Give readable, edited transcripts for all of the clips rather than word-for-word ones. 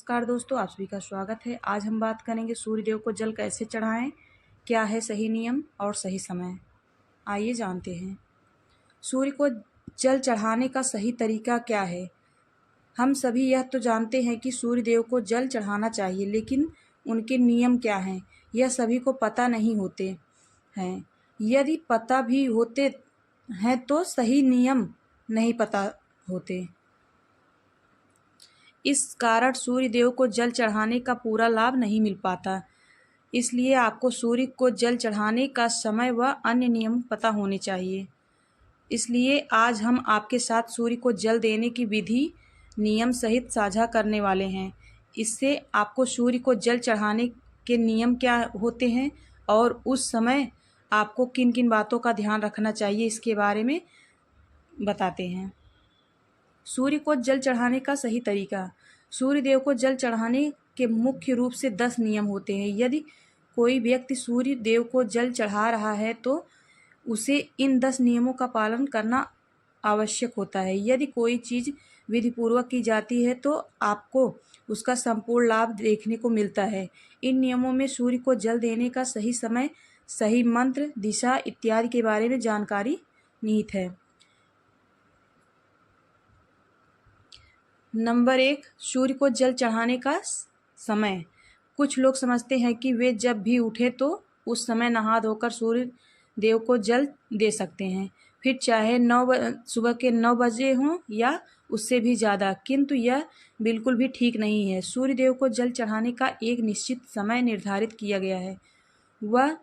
नमस्कार दोस्तों, आप सभी का स्वागत है। आज हम बात करेंगे सूर्य देव को जल कैसे चढ़ाएं, क्या है सही नियम और सही समय। आइए जानते हैं। सूर्य को जल चढ़ाने का सही तरीका क्या है। हम सभी यह तो जानते हैं कि सूर्य देव को जल चढ़ाना चाहिए, लेकिन उनके नियम क्या हैं यह सभी को पता नहीं होते हैं। यदि पता भी होते हैं तो सही नियम नहीं पता होते। इस कारण सूर्य देव को जल चढ़ाने का पूरा लाभ नहीं मिल पाता। इसलिए आपको सूर्य को जल चढ़ाने का समय व अन्य नियम पता होने चाहिए। इसलिए आज हम आपके साथ सूर्य को जल देने की विधि नियम सहित साझा करने वाले हैं। इससे आपको सूर्य को जल चढ़ाने के नियम क्या होते हैं और उस समय आपको किन किन बातों का ध्यान रखना चाहिए, इसके बारे में बताते हैं। सूर्य को जल चढ़ाने का सही तरीका। सूर्य देव को जल चढ़ाने के मुख्य रूप से 10 नियम होते हैं। यदि कोई व्यक्ति सूर्य देव को जल चढ़ा रहा है तो उसे इन 10 नियमों का पालन करना आवश्यक होता है। यदि कोई चीज़ विधिपूर्वक की जाती है तो आपको उसका संपूर्ण लाभ देखने को मिलता है। इन नियमों में सूर्य को जल देने का सही समय, सही मंत्र, दिशा इत्यादि के बारे में जानकारी निहित है। नंबर 1, सूर्य को जल चढ़ाने का समय। कुछ लोग समझते हैं कि वे जब भी उठे तो उस समय नहा धोकर सूर्य देव को जल दे सकते हैं, फिर चाहे सुबह के 9 बजे हों या उससे भी ज़्यादा, किंतु यह बिल्कुल भी ठीक नहीं है। सूर्य देव को जल चढ़ाने का एक निश्चित समय निर्धारित किया गया है, वह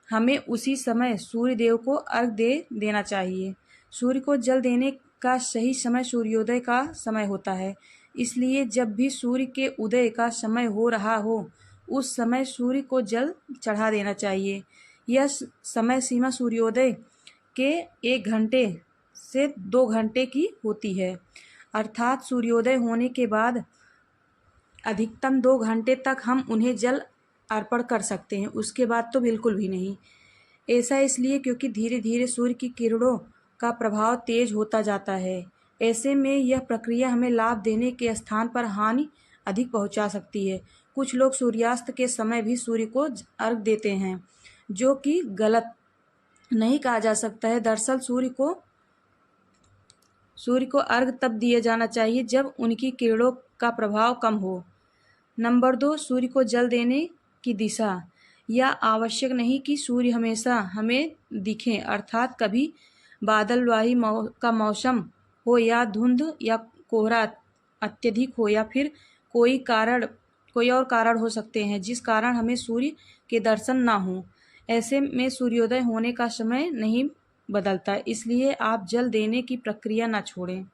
हमें उसी समय सूर्य देव को अर्घ दे देना चाहिए। सूर्य को जल देने का सही समय सूर्योदय का समय होता है। इसलिए जब भी सूर्य के उदय का समय हो रहा हो उस समय सूर्य को जल चढ़ा देना चाहिए। यह समय सीमा सूर्योदय के 1 घंटे से 2 घंटे की होती है, अर्थात सूर्योदय होने के बाद अधिकतम 2 घंटे तक हम उन्हें जल अर्पण कर सकते हैं, उसके बाद तो बिल्कुल भी नहीं। ऐसा इसलिए क्योंकि धीरे धीरे सूर्य की किरणों का प्रभाव तेज होता जाता है। ऐसे में यह प्रक्रिया हमें लाभ देने के स्थान पर हानि अधिक पहुंचा सकती है। कुछ लोग सूर्यास्त के समय भी सूर्य को अर्घ देते हैं, जो कि गलत नहीं कहा जा सकता है। दरअसल सूर्य को अर्घ तब दिया जाना चाहिए जब उनकी किरणों का प्रभाव कम हो। नंबर 2, सूर्य को जल देने की दिशा। यह आवश्यक नहीं कि सूर्य हमेशा हमें दिखें, अर्थात कभी बादलवाही का मौसम हो या धुंध या कोहरा अत्यधिक हो या फिर कोई और कारण हो सकते हैं जिस कारण हमें सूर्य के दर्शन ना हो। ऐसे में सूर्योदय होने का समय नहीं बदलता, इसलिए आप जल देने की प्रक्रिया ना छोड़ें।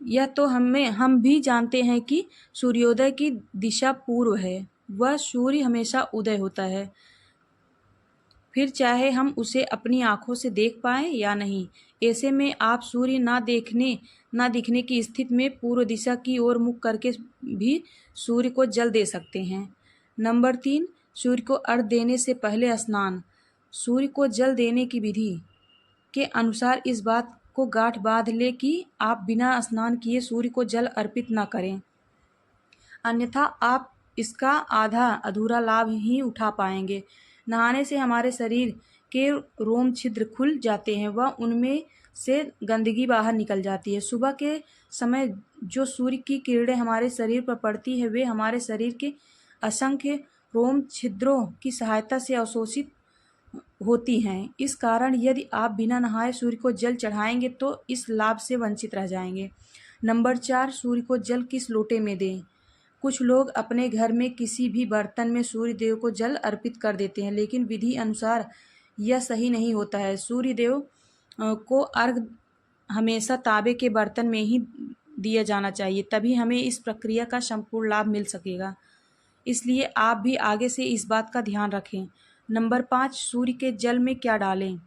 यह तो हम भी जानते हैं कि सूर्योदय की दिशा पूर्व है, वह सूर्य हमेशा उदय होता है, फिर चाहे हम उसे अपनी आँखों से देख पाएं या नहीं। ऐसे में आप सूर्य ना दिखने की स्थिति में पूर्व दिशा की ओर मुख करके भी सूर्य को जल दे सकते हैं। नंबर 3, सूर्य को अर्घ देने से पहले स्नान। सूर्य को जल देने की विधि के अनुसार इस बात को गांठ बांध ले कि आप बिना स्नान किए सूर्य को जल अर्पित न करें, अन्यथा आप इसका आधा अधूरा लाभ ही उठा पाएंगे। नहाने से हमारे शरीर के रोम छिद्र खुल जाते हैं व उनमें से गंदगी बाहर निकल जाती है। सुबह के समय जो सूर्य की किरणें हमारे शरीर पर पड़ती है वे हमारे शरीर के असंख्य रोम छिद्रों की सहायता से अवशोषित होती हैं। इस कारण यदि आप बिना नहाए सूर्य को जल चढ़ाएंगे तो इस लाभ से वंचित रह जाएंगे। नंबर 4, सूर्य को जल किस लोटे में दें। कुछ लोग अपने घर में किसी भी बर्तन में सूर्य देव को जल अर्पित कर देते हैं, लेकिन विधि अनुसार यह सही नहीं होता है। सूर्य देव को अर्घ हमेशा तांबे के बर्तन में ही दिया जाना चाहिए, तभी हमें इस प्रक्रिया का संपूर्ण लाभ मिल सकेगा। इसलिए आप भी आगे से इस बात का ध्यान रखें। नंबर 5, सूर्य के जल में क्या डालें।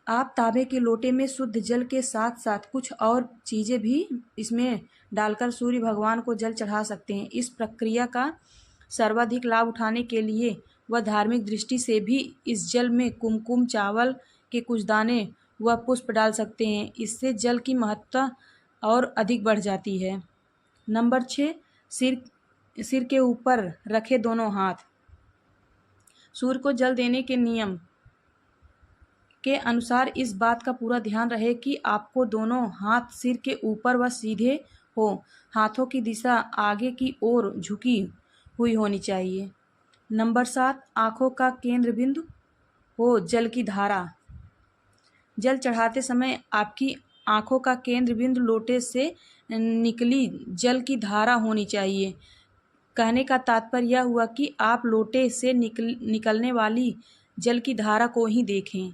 आप तांबे के लोटे में शुद्ध जल के साथ साथ कुछ और चीज़ें भी इसमें डालकर सूर्य भगवान को जल चढ़ा सकते हैं। इस प्रक्रिया का सर्वाधिक लाभ उठाने के लिए व धार्मिक दृष्टि से भी इस जल में कुमकुम, चावल के कुछ दाने व पुष्प डाल सकते हैं। इससे जल की महत्ता और अधिक बढ़ जाती है। नंबर 6, सिर सिर के ऊपर रखे दोनों हाथ। सूर्य को जल देने के नियम के अनुसार इस बात का पूरा ध्यान रहे कि आपको दोनों हाथ सिर के ऊपर व सीधे हो। हाथों की दिशा आगे की ओर झुकी हुई होनी चाहिए। नंबर 7, आँखों का केंद्र बिंदु हो जल की धारा। जल चढ़ाते समय आपकी आँखों का केंद्र बिंदु लोटे से निकली जल की धारा होनी चाहिए। कहने का तात्पर्य यह हुआ कि आप लोटे से निकलने वाली जल की धारा को ही देखें।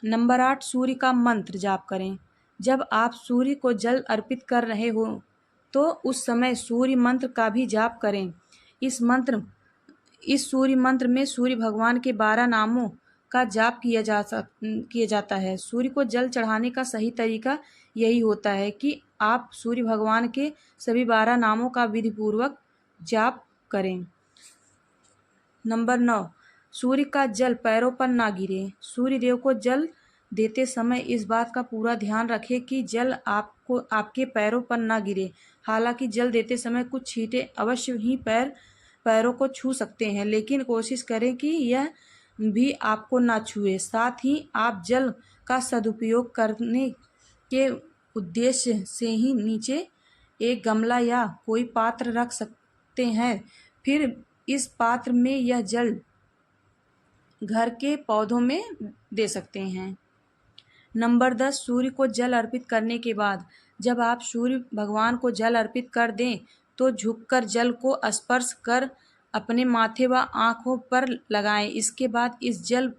नंबर 8, सूर्य का मंत्र जाप करें। जब आप सूर्य को जल अर्पित कर रहे हो तो उस समय सूर्य मंत्र का भी जाप करें। इस सूर्य मंत्र में सूर्य भगवान के 12 नामों का जाप किया जाता है। सूर्य को जल चढ़ाने का सही तरीका यही होता है कि आप सूर्य भगवान के सभी 12 नामों का विधिपूर्वक जाप करें। नंबर 9, सूर्य का जल पैरों पर ना गिरे। सूर्य देव को जल देते समय इस बात का पूरा ध्यान रखें कि जल आपके पैरों पर ना गिरे। हालांकि जल देते समय कुछ छींटे अवश्य ही पैरों को छू सकते हैं, लेकिन कोशिश करें कि यह भी आपको ना छुए। साथ ही आप जल का सदुपयोग करने के उद्देश्य से ही नीचे एक गमला या कोई पात्र रख सकते हैं। फिर इस पात्र में यह जल घर के पौधों में दे सकते हैं। नंबर 10, सूर्य को जल अर्पित करने के बाद जब आप सूर्य भगवान को जल अर्पित कर दें तो झुककर जल को स्पर्श कर अपने माथे व आँखों पर लगाएं। इसके बाद इस जल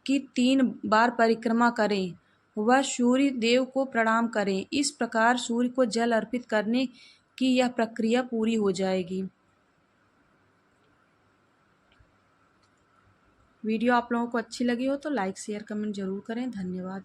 की 3 बार परिक्रमा करें व सूर्य देव को प्रणाम करें। इस प्रकार सूर्य को जल अर्पित करने की यह प्रक्रिया पूरी हो जाएगी। वीडियो आप लोगों को अच्छी लगी हो तो लाइक शेयर कमेंट जरूर करें। धन्यवाद।